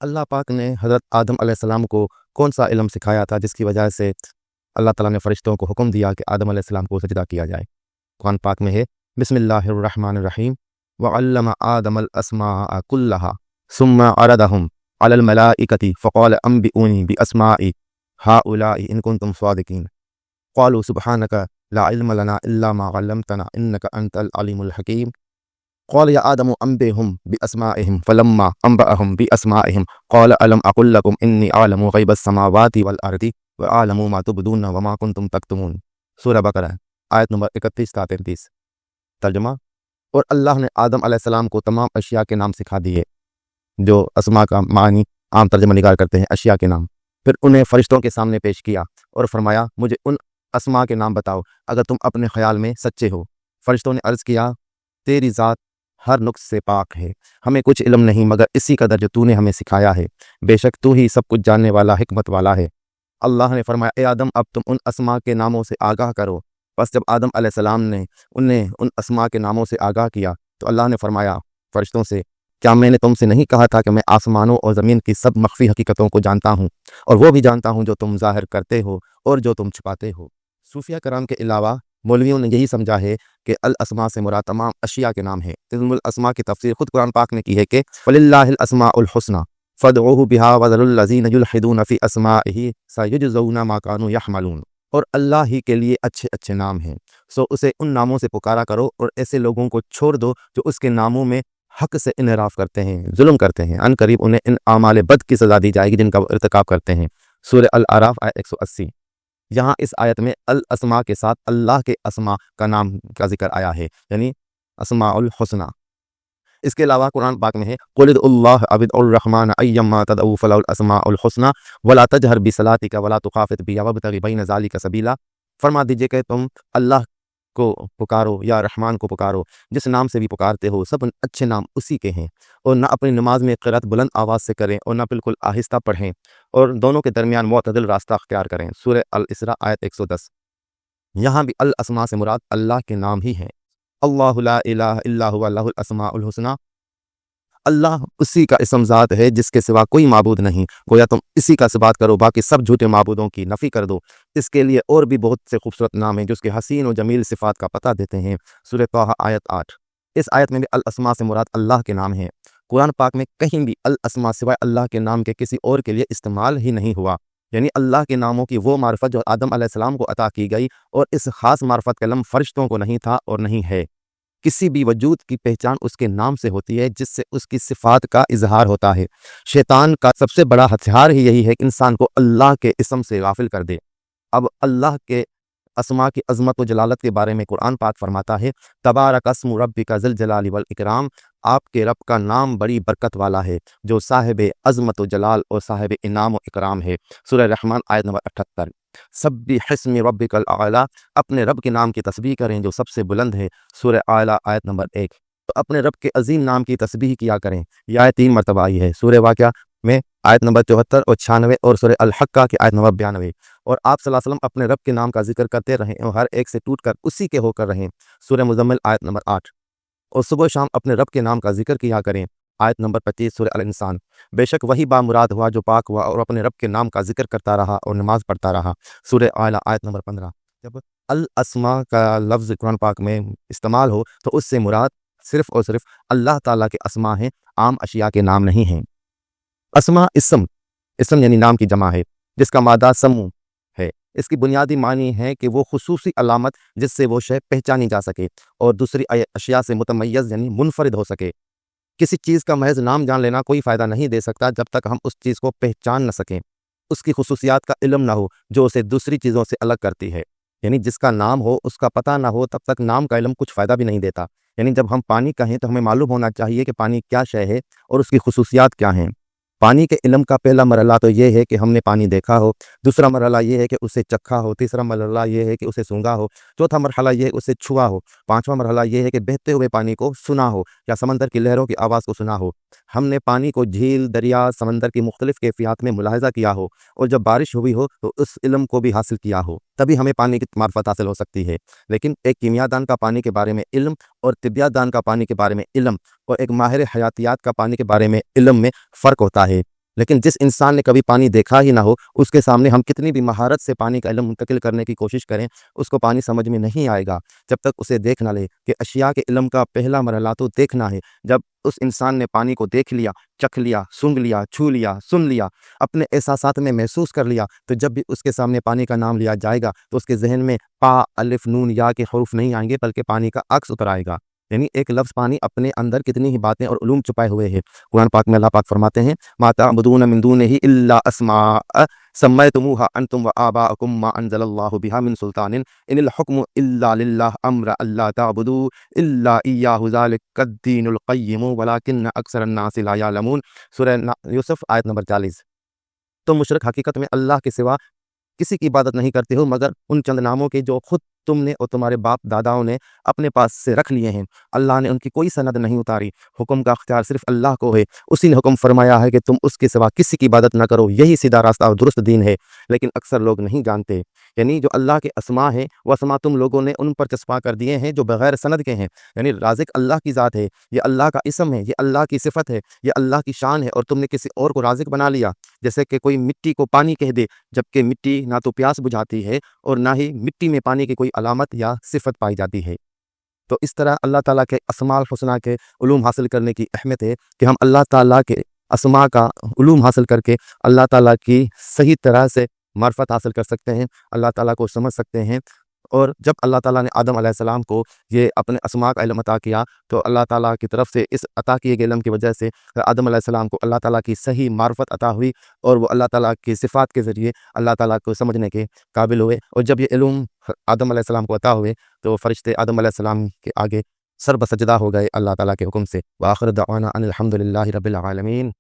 اللہ پاک نے حضرت آدم علیہ السلام کو کون سا علم سکھایا تھا جس کی وجہ سے اللہ تعالیٰ نے فرشتوں کو حکم دیا کہ آدم علیہ السلام کو سجدہ کیا جائے؟ قرآن پاک میں ہے بسم اللہ الرحمن الرحیم وعلم آدم الاسماء كلها ثم عرضهم على الملائكة فقال انبئوني باسماء هؤلاء ان كنتم صادقين قالوا سبحانك لا علم لنا الا ما علمتنا انك انت العليم الحكيم قال يا آدم أنبئهم بأسمائهم فلما أنبأهم بأسمائهم قال ألم أقل لكم إني أعلم غيب السماوات والأرض وأعلم ما تبدون وما كنتم تكتمون۔ سورہ بقرہ آیت نمبر 31 تا 33۔ ترجمہ: اور اللہ نے آدم علیہ السلام کو تمام اشیاء کے نام سکھا دیے، جو اسماء کا معنی عام ترجمہ نگار کرتے ہیں اشیاء کے نام۔ پھر انہیں فرشتوں کے سامنے پیش کیا اور فرمایا مجھے ان اسماء کے نام بتاؤ اگر تم اپنے خیال میں سچے ہو۔ فرشتوں نے عرض کیا تیری ذات ہر نقص سے پاک ہے، ہمیں کچھ علم نہیں مگر اسی قدر جو تو نے ہمیں سکھایا ہے، بے شک تو ہی سب کچھ جاننے والا حکمت والا ہے۔ اللہ نے فرمایا اے آدم اب تم ان اسماء کے ناموں سے آگاہ کرو۔ پس جب آدم علیہ السلام نے انہیں ان اسماء کے ناموں سے آگاہ کیا تو اللہ نے فرمایا فرشتوں سے کیا میں نے تم سے نہیں کہا تھا کہ میں آسمانوں اور زمین کی سب مخفی حقیقتوں کو جانتا ہوں، اور وہ بھی جانتا ہوں جو تم ظاہر کرتے ہو اور جو تم چھپاتے ہو۔ صوفیہ کرام کے علاوہ مولویوں نے یہی سمجھا ہے کہ الاسماء سے مراد تمام اشیاء کے نام ہیں۔ علم الاسماء کی تفسیر خود قرآن پاک نے کی ہے کہ وَلِلَّهِ الْأَسْمَاءُ الْحُسْنَى فَادْعُوهُ بِهَا وَذَرُوا الَّذِينَ يُلْحِدُونَ فِي أَسْمَائِهِ سَيُجْزَوْنَ مَا كَانُوا يَعْمَلُونَ، اور اللہ ہی کے لیے اچھے اچھے نام ہیں، سو اسے ان ناموں سے پکارا کرو اور ایسے لوگوں کو چھوڑ دو جو اس کے ناموں میں حق سے انحراف کرتے ہیں، ظلم کرتے ہیں، ان قریب انہیں ان اعمال بد کی سزا دی جائے گی جن کا وہ ارتکاب کرتے ہیں۔ سورہ الاعراف آیت 180۔ یہاں اس آیت میں الاسماء کے ساتھ اللہ کے اسماء کا نام کا ذکر آیا ہے، یعنی اسماء الحسنى۔ اس کے علاوہ قرآن پاک میں ہے قُلِ ادْعُوا اللَّهَ أَوِ ادْعُوا الرَّحْمَٰنَ أَيَّمَّا تَدْعُوا فَلَهُ الْأَسْمَاءُ الْحُسْنَى وَلَا تَجْهَرْ بِصَلَاتِكَ وَلَا تُخَافِتْ بِهَا وَابْتَغِ بَيْنَ ذَلِكَ سَبِيلًا۔ فرما دیجئے کہ تم اللہ کو پکارو یا رحمان کو پکارو، جس نام سے بھی پکارتے ہو سب اچھے نام اسی کے ہیں، اور نہ اپنی نماز میں قرات بلند آواز سے کریں اور نہ بالکل آہستہ پڑھیں، اور دونوں کے درمیان معتدل راستہ اختیار کریں۔ سورہ الاسراء آیت 110۔ یہاں بھی الاسماء سے مراد اللہ کے نام ہی ہیں۔ اللہ لا الہ الا هو لہ الاسماء الحسنى۔ اللہ اسی کا اسم ذات ہے جس کے سوا کوئی معبود نہیں، گویا تم اسی کا ثبات کرو، باقی سب جھوٹے معبودوں کی نفی کر دو۔ اس کے لیے اور بھی بہت سے خوبصورت نام ہیں جو اس کے حسین و جمیل صفات کا پتہ دیتے ہیں۔ سورہ طٰہٰ آیت 8۔ اس آیت میں بھی الاسماء سے مراد اللہ کے نام ہیں۔ قرآن پاک میں کہیں بھی الاسماء سوائے اللہ کے نام کے کسی اور کے لیے استعمال ہی نہیں ہوا، یعنی اللہ کے ناموں کی وہ معرفت جو آدم علیہ السلام کو عطا کی گئی، اور اس خاص معرفت کا علم فرشتوں کو نہیں تھا اور نہیں ہے۔ کسی بھی وجود کی پہچان اس کے نام سے ہوتی ہے جس سے اس کی صفات کا اظہار ہوتا ہے۔ شیطان کا سب سے بڑا ہتھیار ہی یہی ہے کہ انسان کو اللہ کے اسم سے غافل کر دے۔ اب اللہ کے اسماء کی عظمت و جلالت کے بارے میں قرآن پاک فرماتا ہے تبارک اسم ربک ذی الجلال والاکرام، آپ کے رب کا نام بڑی برکت والا ہے جو صاحب عظمت و جلال اور صاحب انعام و اکرام ہے۔ سورہ رحمان آیت نمبر 78۔ سبح اسم ربک الاعلی، اپنے رب کے نام کی تسبیح کریں جو سب سے بلند ہے۔ سورہ اعلی آیت نمبر 1۔ تو اپنے رب کے عظیم نام کی تسبیح کیا کریں، یہ آیت 3 مرتبہ آئی ہے۔ سورہ واقعہ میں آیت نمبر 74 اور 96، اور سورہ الحقہ کی آیت نمبر 92۔ اور آپ صلی اللہ علیہ وسلم اپنے رب کے نام کا ذکر کرتے رہیں اور ہر ایک سے ٹوٹ کر اسی کے ہو کر رہیں۔ سورہ مزمل آیت نمبر 8۔ اور صبح و شام اپنے رب کے نام کا ذکر کیا کریں، آیت نمبر 25 سورہ الانسان۔ بے شک وہی بامراد ہوا جو پاک ہوا اور اپنے رب کے نام کا ذکر کرتا رہا اور نماز پڑھتا رہا۔ سورہ اعلیٰ آیت نمبر 15۔ جب الاسماء کا لفظ قرآن پاک میں استعمال ہو تو اس سے مراد صرف اور صرف اللہ تعالیٰ کے اسماء ہیں، عام اشیاء کے نام نہیں ہیں۔ اسماء اسم یعنی نام کی جمع ہے جس کا مادہ سمو ہے۔ اس کی بنیادی معنی ہے کہ وہ خصوصی علامت جس سے وہ شے پہچانی جا سکے اور دوسری اشیاء سے متمیز یعنی منفرد ہو سکے۔ کسی چیز کا محض نام جان لینا کوئی فائدہ نہیں دے سکتا جب تک ہم اس چیز کو پہچان نہ سکیں، اس کی خصوصیات کا علم نہ ہو جو اسے دوسری چیزوں سے الگ کرتی ہے۔ یعنی جس کا نام ہو اس کا پتہ نہ ہو تب تک نام کا علم کچھ فائدہ بھی نہیں دیتا۔ یعنی جب ہم پانی کہیں تو ہمیں معلوم ہونا چاہیے کہ پانی کیا شے ہے اور اس کی خصوصیات کیا ہیں۔ پانی کے علم کا پہلا مرحلہ تو یہ ہے کہ ہم نے پانی دیکھا ہو، دوسرا مرحلہ یہ ہے کہ اسے چکھا ہو، تیسرا مرحلہ یہ ہے کہ اسے سونگھا ہو، چوتھا مرحلہ یہ ہے کہ اسے چھوا ہو، پانچواں مرحلہ یہ ہے کہ بہتے ہوئے پانی کو سنا ہو یا سمندر کی لہروں کی آواز کو سنا ہو۔ ہم نے پانی کو جھیل، دریا، سمندر کی مختلف کیفیات میں ملاحظہ کیا ہو، اور جب بارش ہوئی ہو تو اس علم کو بھی حاصل کیا ہو، تبھی ہمیں پانی کی معرفت حاصل ہو سکتی ہے۔ لیکن ایک کیمیا دان کا پانی کے بارے میں علم اور طبیات دان کا پانی کے بارے میں علم اور ایک ماہر حیاتیات کا پانی کے بارے میں علم میں فرق ہوتا ہے۔ لیکن جس انسان نے کبھی پانی دیکھا ہی نہ ہو، اس کے سامنے ہم کتنی بھی مہارت سے پانی کا علم منتقل کرنے کی کوشش کریں، اس کو پانی سمجھ میں نہیں آئے گا جب تک اسے دیکھ نہ لے کہ اشیاء کے علم کا پہلا مرحلہ تو دیکھنا ہے۔ جب اس انسان نے پانی کو دیکھ لیا، چکھ لیا، سونگھ لیا، چھو لیا، سن لیا، اپنے احساسات میں محسوس کر لیا، تو جب بھی اس کے سامنے پانی کا نام لیا جائے گا تو اس کے ذہن میں پا، الف، نون، یا کے حروف نہیں آئیں گے، بلکہ پانی کا عکس اتر آئے گا۔ یعنی ایک لفظ پانی اپنے اندر کتنی ہی باتیں اور علوم چھپائے ہوئے ہیں۔ قرآن پاک میں اللہ پاک فرماتے ہیں ما تعبدون من دونه الا اسماء سميتموها انتم وآباؤكم ما انزل الله بها من سلطان ان الحكم الا لله امر الا تعبدوا الا اياه ذلك الدين القيم ولكن اکثر الناس لا يعلمون۔ سورہ یوسف آیت نمبر 40۔ تم مشرک حقیقت میں اللہ کے سوا کسی کی عبادت نہیں کرتے ہو مگر ان چند ناموں کے جو خود تم نے اور تمہارے باپ داداؤں نے اپنے پاس سے رکھ لیے ہیں۔ اللہ نے ان کی کوئی سند نہیں اتاری، حکم کا اختیار صرف اللہ کو ہے، اسی نے حکم فرمایا ہے کہ تم اس کے سوا کسی کی عبادت نہ کرو، یہی سیدھا راستہ اور درست دین ہے، لیکن اکثر لوگ نہیں جانتے۔ یعنی جو اللہ کے اسماء ہیں وہ اسماء تم لوگوں نے ان پر چسپاں کر دیے ہیں جو بغیر سند کے ہیں۔ یعنی رازق اللہ کی ذات ہے، یہ اللہ کا اسم ہے، یہ اللہ کی صفت ہے، یہ اللہ کی شان ہے، اور تم نے کسی اور کو رازق بنا لیا، جیسے کہ کوئی مٹی کو پانی کہہ دے، جبکہ مٹی نہ تو پیاس بجھاتی ہے اور نہ ہی مٹی میں پانی کی کوئی علامت یا صفت پائی جاتی ہے۔ تو اس طرح اللہ تعالیٰ کے اسماء الحسنہ کے علوم حاصل کرنے کی اہمیت ہے کہ ہم اللہ تعالیٰ کے اسماء کا علوم حاصل کر کے اللہ تعالیٰ کی صحیح طرح سے معرفت حاصل کر سکتے ہیں، اللہ تعالیٰ کو سمجھ سکتے ہیں۔ اور جب اللہ تعالیٰ نے آدم علیہ السلام کو یہ اپنے اسماء کا علم عطا کیا تو اللہ تعالیٰ کی طرف سے اس عطا کیے گئے علم کی وجہ سے آدم علیہ السلام کو اللہ تعالیٰ کی صحیح معرفت عطا ہوئی، اور وہ اللہ تعالیٰ کی صفات کے ذریعے اللہ تعالیٰ کو سمجھنے کے قابل ہوئے۔ اور جب یہ علم آدم علیہ السلام کو عطا ہوئے تو فرشتے آدم علیہ السلام کے آگے سر بسجدہ ہو گئے اللہ تعالیٰ کے حکم سے۔ وآخر دعوانا ان الحمد للہ رب العالمین۔